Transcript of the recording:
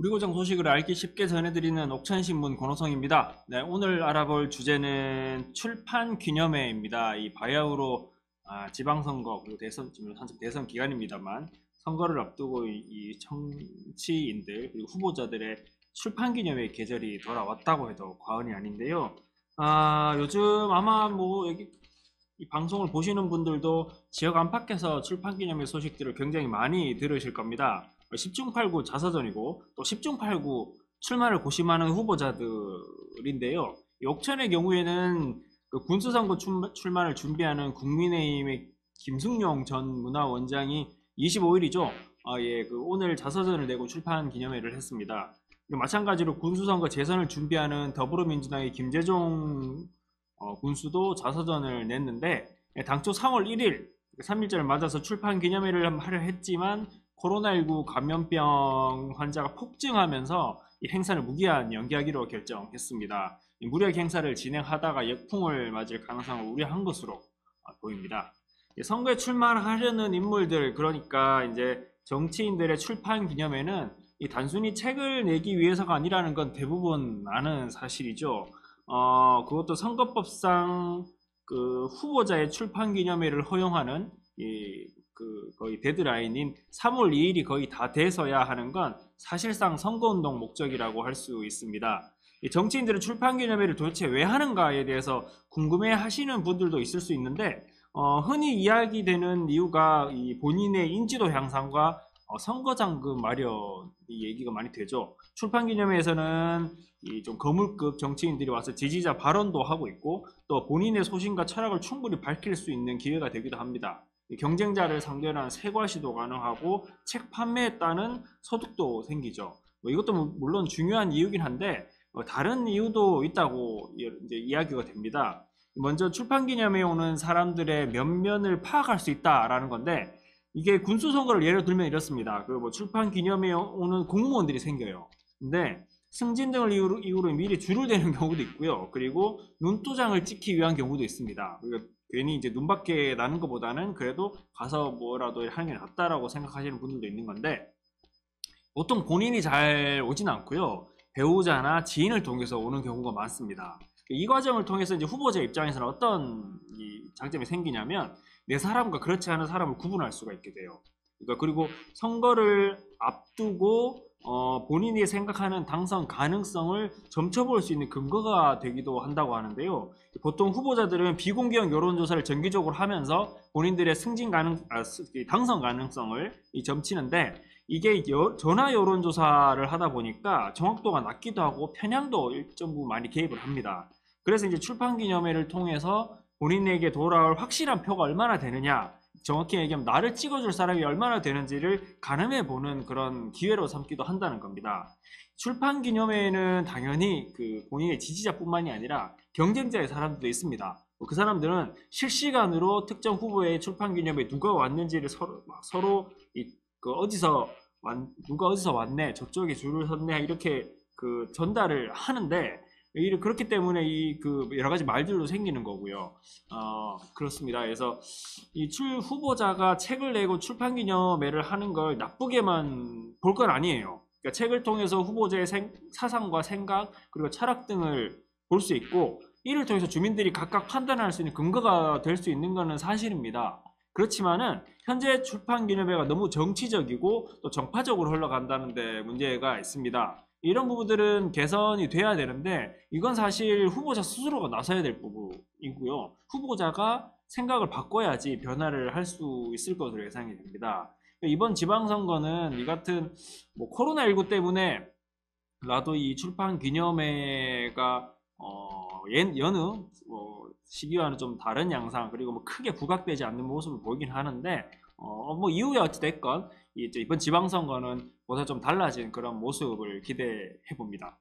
우리 고장 소식을 알기 쉽게 전해드리는 옥천신문 권호성입니다. 네, 오늘 알아볼 주제는 출판 기념회입니다. 이 바야흐로 지방선거 그리고 대선, 지금 한참 대선 기간입니다만 선거를 앞두고 이 정치인들 그리고 후보자들의 출판 기념회 계절이 돌아왔다고 해도 과언이 아닌데요. 요즘 아마 뭐 여기 이 방송을 보시는 분들도 지역 안팎에서 출판 기념회 소식들을 굉장히 많이 들으실 겁니다. 10중8구 자서전이고 또 10중8구 출마를 고심하는 후보자들인데요. 옥천의 경우에는 그 군수선거 출마를 준비하는 국민의힘의 김승용 전 문화원장이 25일이죠. 그 오늘 자서전을 내고 출판 기념회를 했습니다. 그리고 마찬가지로 군수선거 재선을 준비하는 더불어민주당의 김재종 군수도 자서전을 냈는데 당초 3월 1일 3일절을 맞아서 출판 기념회를 하려 했지만 코로나19 감염병 환자가 폭증하면서 이 행사를 무기한 연기하기로 결정했습니다. 무력 행사를 진행하다가 역풍을 맞을 가능성을 우려한 것으로 보입니다. 선거에 출마하려는 인물들, 그러니까 이제 정치인들의 출판 기념회는 이 단순히 책을 내기 위해서가 아니라는 건 대부분 아는 사실이죠. 그것도 선거법상 그 후보자의 출판 기념회를 허용하는 거의 데드라인인 3월 2일이 거의 다 돼서야 하는 건 사실상 선거운동 목적이라고 할 수 있습니다. 정치인들은 출판 기념회를 도대체 왜 하는가에 대해서 궁금해 하시는 분들도 있을 수 있는데, 흔히 이야기되는 이유가 이 본인의 인지도 향상과 선거장금 마련이 얘기가 많이 되죠. 출판기념회에서는 이 좀 거물급 정치인들이 와서 지지자 발언도 하고 있고 또 본인의 소신과 철학을 충분히 밝힐 수 있는 기회가 되기도 합니다. 경쟁자를 상대로 한 세과시도 가능하고 책 판매에 따른 소득도 생기죠. 이것도 물론 중요한 이유긴 한데 다른 이유도 있다고 이제 이야기가 됩니다. 먼저 출판기념회에 오는 사람들의 면면을 파악할 수 있다라는 건데, 이게 군수선거를 예로 들면 이렇습니다. 그 뭐 출판 기념회에 오는 공무원들이 생겨요. 근데 승진 등을 이유로 미리 줄을 대는 경우도 있고요. 그리고 눈도장을 찍기 위한 경우도 있습니다. 그러니까 괜히 이제 눈밖에 나는 것보다는 그래도 가서 뭐라도 하는 게 낫다라고 생각하시는 분들도 있는 건데, 보통 본인이 잘 오진 않고요. 배우자나 지인을 통해서 오는 경우가 많습니다. 이 과정을 통해서 이제 후보자 입장에서는 어떤 장점이 생기냐면 내 사람과 그렇지 않은 사람을 구분할 수가 있게 돼요. 그러니까 그리고 선거를 앞두고 본인이 생각하는 당선 가능성을 점쳐볼 수 있는 근거가 되기도 한다고 하는데요. 보통 후보자들은 비공개형 여론조사를 정기적으로 하면서 본인들의 당선 가능성을 점치는데, 이게 전화 여론조사를 하다 보니까 정확도가 낮기도 하고 편향도 일정 부분 많이 개입을 합니다. 그래서 이제 출판기념회를 통해서 본인에게 돌아올 확실한 표가 얼마나 되느냐, 정확히 얘기하면 나를 찍어줄 사람이 얼마나 되는지를 가늠해 보는 그런 기회로 삼기도 한다는 겁니다. 출판 기념회에는 당연히 그 본인의 지지자뿐만이 아니라 경쟁자의 사람들도 있습니다. 그 사람들은 실시간으로 특정 후보의 출판 기념회에 누가 왔는지를 서로 누가 어디서 왔네, 저쪽에 줄을 섰네, 이렇게 그 전달을 하는데, 그렇기 때문에 여러 가지 말들도 생기는 거고요. 그렇습니다. 그래서 후보자가 책을 내고 출판 기념회를 하는 걸 나쁘게만 볼 건 아니에요. 그러니까 책을 통해서 후보자의 사상과 생각 그리고 철학 등을 볼 수 있고, 이를 통해서 주민들이 각각 판단할 수 있는 근거가 될 수 있는 것은 사실입니다. 그렇지만은 현재 출판 기념회가 너무 정치적이고 또 정파적으로 흘러간다는 데 문제가 있습니다. 이런 부분들은 개선이 돼야 되는데, 이건 사실 후보자 스스로가 나서야 될 부분이고요. 후보자가 생각을 바꿔야지 변화를 할 수 있을 것으로 예상이 됩니다. 이번 지방선거는 이 같은 코로나19 때문에 나도 이 출판 기념회가 여느 시기와는 좀 다른 양상, 그리고 크게 부각되지 않는 모습을 보이긴 하는데, 이후에 어찌됐건 이번 지방선거는 보다 좀 달라진 그런 모습을 기대해 봅니다.